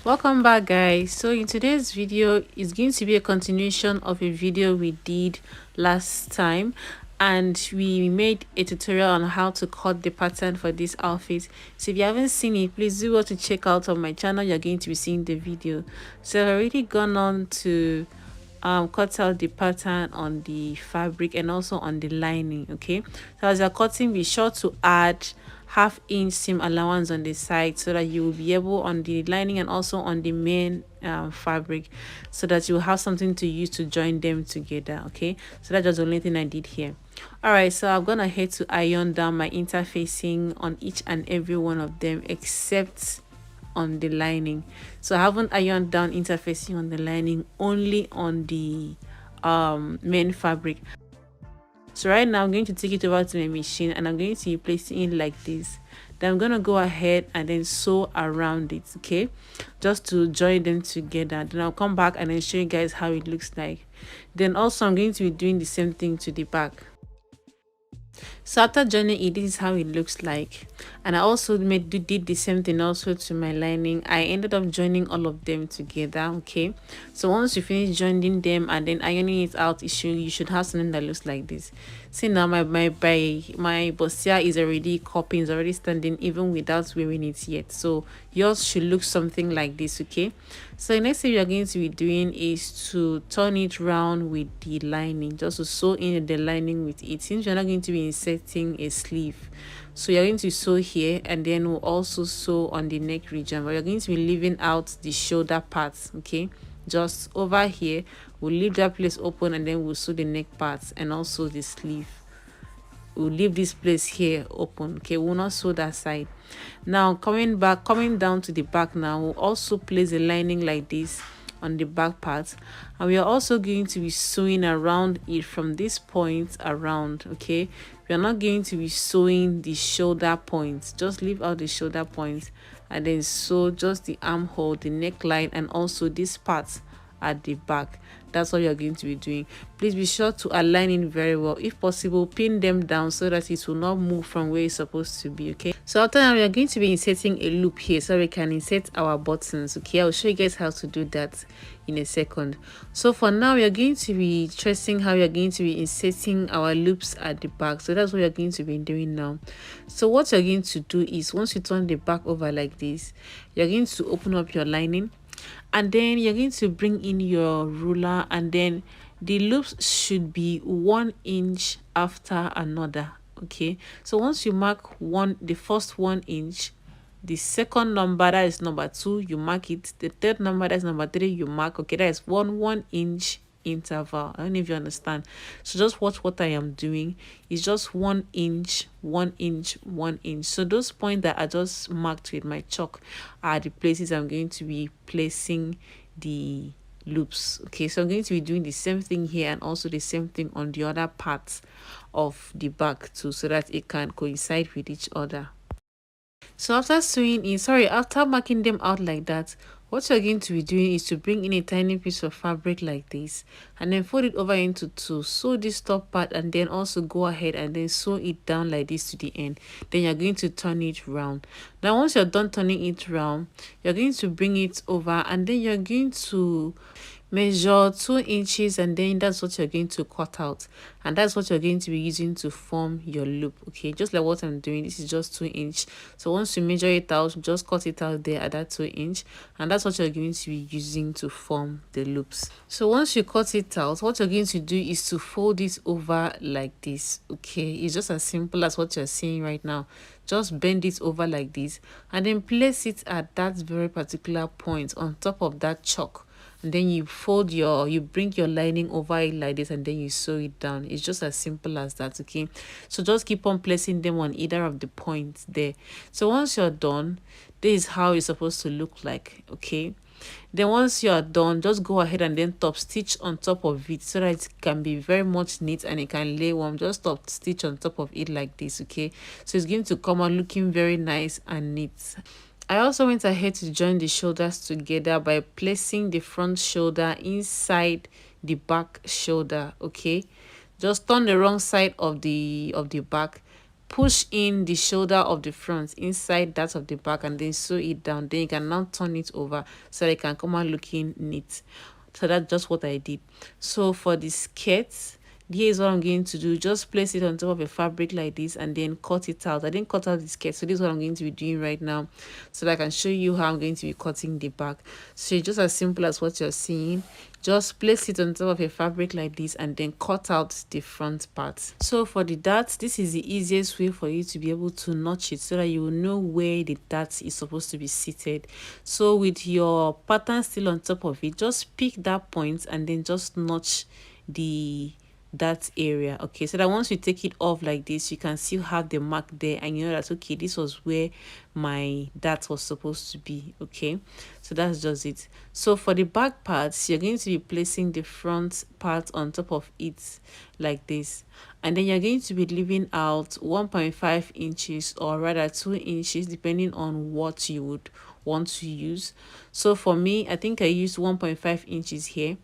Welcome back, guys. So in today's video is going to be a continuation of a video we did last time, and we made a tutorial on how to cut the pattern for this outfit. So if you haven't seen it, please do go to check out on my channel. You're going to be seeing the video. So I've already gone on to cut out the pattern on the fabric and also on the lining. Okay, so as you're cutting, be sure to add half-inch seam allowance on the side so that you will be able on the lining and also on the main fabric, so that you have something to use to join them together. Okay, so that's just the only thing I did here. All right, so I'm gonna head to iron down my interfacing on each and every one of them except on the lining. So I haven't ironed down interfacing on the lining, only on the main fabric. So right now I'm going to take it over to my machine and I'm going to be placing it like this. Then I'm going to go ahead and then sew around it, okay, just to join them together. Then I'll come back and then show you guys how it looks like. Then also I'm going to be doing the same thing to the back. So after joining it, this is how it looks like. And I also did the same thing also to my lining. I ended up joining all of them together. Okay, so once you finish joining them and then ironing it out, you should have something that looks like this. See, now my bustier is already cupping, is already standing even without wearing it yet. So yours should look something like this. Okay, so the next thing you're going to be doing is to turn it round with the lining, just to sew in the lining with it. Since you're not going to be inserting a sleeve, so you're going to sew here and then we'll also sew on the neck region, but you're going to be leaving out the shoulder parts. Okay, just over here we'll leave that place open and then we'll sew the neck parts and also the sleeve. We'll leave this place here open. Okay, we'll not sew that side. Now coming down to the back, now we'll also place a lining like this on the back part, and we are also going to be sewing around it from this point around. Okay, we are not going to be sewing the shoulder points, just leave out the shoulder points and then sew just the armhole, the neckline, and also this part at the back. That's what you're going to be doing. Please be sure to align it very well. If possible, pin them down so that it will not move from where it's supposed to be. Okay, so after that, we are going to be inserting a loop here so we can insert our buttons. Okay, I'll show you guys how to do that in a second. So for now, we are going to be tracing how we are going to be inserting our loops at the back. So that's what you're going to be doing now. So what you're going to do is, once you turn the back over like this, you're going to open up your lining, and then you're going to bring in your ruler, and then the loops should be 1 inch after another. Okay, so once you mark the first 1 inch, the second number, that is number 2, you mark it. The third number, that's number 3, you mark. Okay, that is 1 inch interval. I don't know if you understand. So just watch what I am doing. It's just 1 inch, 1 inch, 1 inch. So those points that I just marked with my chalk are the places I'm going to be placing the loops. Okay, so I'm going to be doing the same thing here and also the same thing on the other parts of the back too, so that it can coincide with each other. So after marking them out like that, what you're going to be doing is to bring in a tiny piece of fabric like this and then fold it over into 2. Sew this top part and then also go ahead and then sew it down like this to the end. Then you're going to turn it round. Now once you're done turning it round, you're going to bring it over and then you're going to measure 2 inches, and then that's what you're going to cut out, and that's what you're going to be using to form your loop. Okay, just like what I'm doing, this is just 2 inch. So once you measure it out, just cut it out there at that 2 inch, and that's what you're going to be using to form the loops. So once you cut it out, what you're going to do is to fold it over like this. Okay, it's just as simple as what you're seeing right now. Just bend it over like this and then place it at that very particular point on top of that chalk, and then you bring your lining over it like this and then you sew it down. It's just as simple as that. Okay, so just keep on placing them on either of the points there. So once you're done, this is how it's supposed to look like. Okay, then once you're done, just go ahead and then top stitch on top of it so that it can be very much neat and it can lay warm. Just top stitch on top of it like this. Okay, so it's going to come out looking very nice and neat. I also went ahead to join the shoulders together by placing the front shoulder inside the back shoulder. Okay, just turn the wrong side of the back push in the shoulder of the front inside that of the back and then sew it down. Then you can now turn it over so that it can come out looking neat. So that's just what I did. So for the skirt, here is what I'm going to do. Just place it on top of a fabric like this and then cut it out. I didn't cut out the skirt, so this is what I'm going to be doing right now so that I can show you how I'm going to be cutting the back. So it's just as simple as what you're seeing. Just place it on top of a fabric like this and then cut out the front part. So for the dart, this is the easiest way for you to be able to notch it so that you will know where the dart is supposed to be seated. So with your pattern still on top of it, just pick that point and then just notch that area. Okay, so that once you take it off like this, you can still have the mark there and you know that okay, this was where my dart was supposed to be. Okay, so that's just it. So for the back parts, you're going to be placing the front part on top of it like this, and then you're going to be leaving out 1.5 inches or rather 2 inches depending on what you would want to use. So for me, I think I used 1.5 inches here.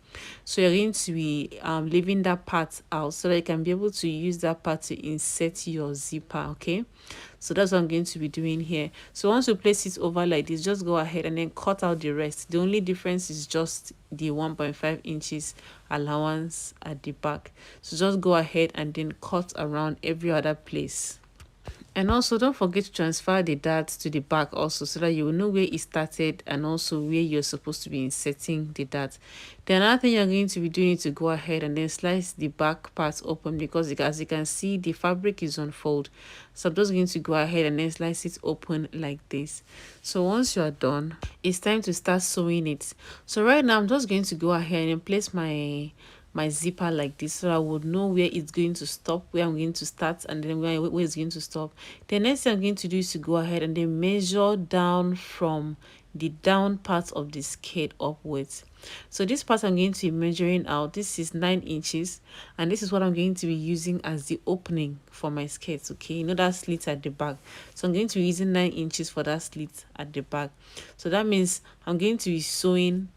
So you're going to be leaving that part out so that you can be able to use that part to insert your zipper. Okay, so that's what I'm going to be doing here. So once you place it over like this, just go ahead and then cut out the rest. The only difference is just the 1.5 inches allowance at the back. So just go ahead and then cut around every other place. And also don't forget to transfer the dart to the back also so that you will know where it started and also where you're supposed to be inserting the dart. The another thing you're going to be doing is to go ahead and then slice the back part open because as you can see the fabric is unfold. So I'm just going to go ahead and then slice it open like this. So once you're done, it's time to start sewing it. So right now I'm just going to go ahead and place my zipper like this so I would know where it's going to stop, where I'm going to start, and then where it's going to stop. The next thing I'm going to do is to go ahead and then measure down from the down part of the skirt upwards. So this part I'm going to be measuring out. This is 9 inches and this is what I'm going to be using as the opening for my skirt. Okay, you know that slit at the back, so I'm going to be using 9 inches for that slit at the back. So that means I'm going to be sewing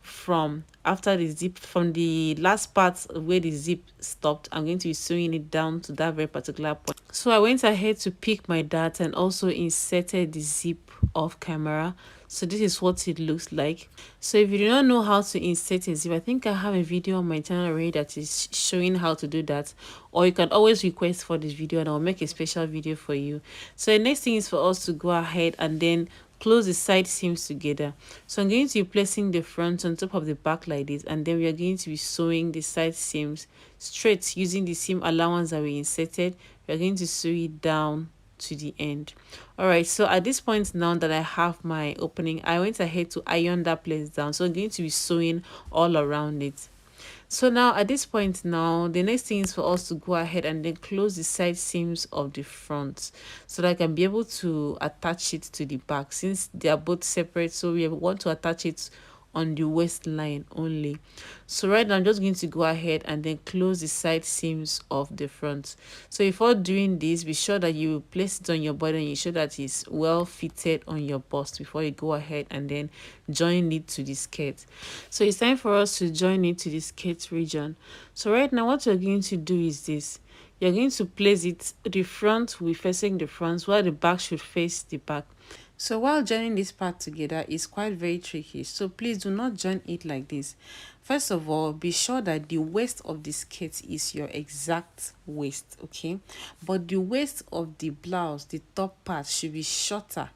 from after the zip, from the last part where the zip stopped, I'm going to be sewing it down to that very particular point. So I went ahead to pick my dart and also inserted the zip off camera. So this is what it looks like. So if you do not know how to insert a zip, I think I have a video on my channel already that is showing how to do that, or you can always request for this video and I'll make a special video for you. So the next thing is for us to go ahead and then close the side seams together. So I'm going to be placing the front on top of the back like this, and then we are going to be sewing the side seams straight using the seam allowance that we inserted. We are going to sew it down to the end. All right, so at this point now that I have my opening, I went ahead to iron that place down. So I'm going to be sewing all around it. So now at this point now, the next thing is for us to go ahead and then close the side seams of the front so that I can be able to attach it to the back since they are both separate. So we want to attach it on the waistline only. So right now I'm just going to go ahead and then close the side seams of the front. So before doing this, be sure that you place it on your body and you sure that it's well fitted on your bust before you go ahead and then join it to the skirt. So it's time for us to join it to the skirt region. So right now what you're going to do is this. You're going to place it, the front will be facing the front while the back should face the back. So while joining this part together is quite very tricky, so please do not join it like this. First of all, be sure that the waist of the skirt is your exact waist, okay? But the waist of the blouse, the top part, should be shorter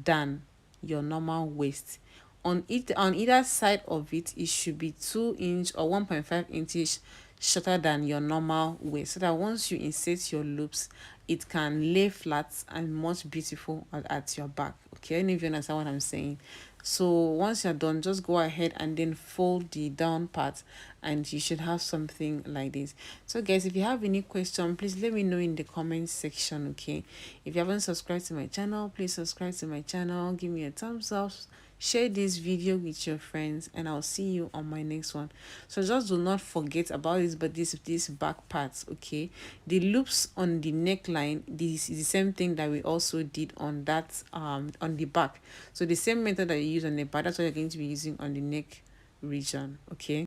than your normal waist. On either side of it, it should be 2 inch or 1.5 inches shorter than your normal waist, so that once you insert your loops, it can lay flat and much beautiful at your back. Okay, I don't know if you understand what I'm saying. So once you're done, just go ahead and then fold the down part and you should have something like this. So guys, if you have any question, please let me know in the comment section. Okay, if you haven't subscribed to my channel, please subscribe to my channel, give me a thumbs up, share this video with your friends, and I'll see you on my next one. So just do not forget about this, but this back parts, okay? The loops on the neckline, this is the same thing that we also did on that on the back. So the same method that you use on the back, that's what you're going to be using on the neck region, okay?